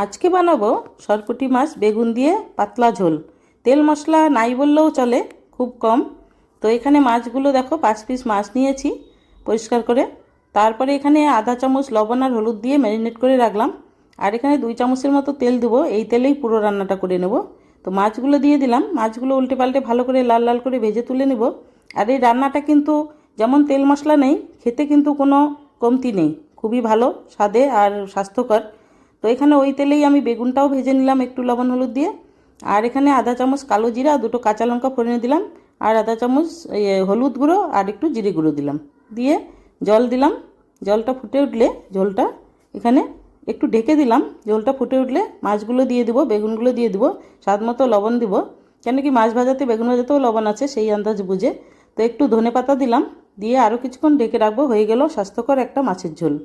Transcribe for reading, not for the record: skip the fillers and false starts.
আজকে বানাবো সরপুঁটি মাছ বেগুন দিয়ে পাতলা ঝোল। তেল মশলা নাই বললেও চলে, খুব কম। তো এখানে মাছগুলো দেখো 5 পিস মাছ নিয়েছি পরিষ্কার করে। তারপরে এখানে আধা চামচ লবণ আর হলুদ দিয়ে ম্যারিনেট করে রাখলাম। আর এখানে 2 চামচের মতো তেল দেবো, এই তেলেই পুরো রান্নাটা করে নেব। তো মাছগুলো দিয়ে দিলাম, মাছগুলো উল্টে পাল্টে ভালো করে লাল লাল করে ভেজে তুলে নেব। আর এই রান্নাটা কিন্তু যেমন তেল মশলা নেই, খেতে কিন্তু কোনো কমতি নেই, খুবই ভালো স্বাদে আর স্বাস্থ্যকর। তো এখানে ওই তেলেই আমি বেগুনটাও ভেজে নিলাম একটু লবণ হলুদ দিয়ে। আর এখানে আধা চামচ কালো জিরা, 2টো কাঁচা লঙ্কা ফোড়নে দিলাম। আর আধা চামচ হলুদ গুঁড়ো আর একটু জিরে গুঁড়ো দিলাম, দিয়ে জল দিলাম। জলটা ফুটে উঠলে ঝোলটা এখানে একটু ঢেকে দিলাম। ঝোলটা ফুটে উঠলে মাছগুলো দিয়ে দেবো, বেগুনগুলো দিয়ে দেবো, স্বাদ মতো লবণ দেবো, কেন কি মাছ ভাজাতে বেগুন ভাজাতেও লবণ আছে সেই আন্দাজ বুঝে। তো একটু ধনে পাতা দিলাম, দিয়ে আরও কিছুক্ষণ ঢেকে রাখবো। হয়ে গেল স্বাস্থ্যকর একটা মাছের ঝোল।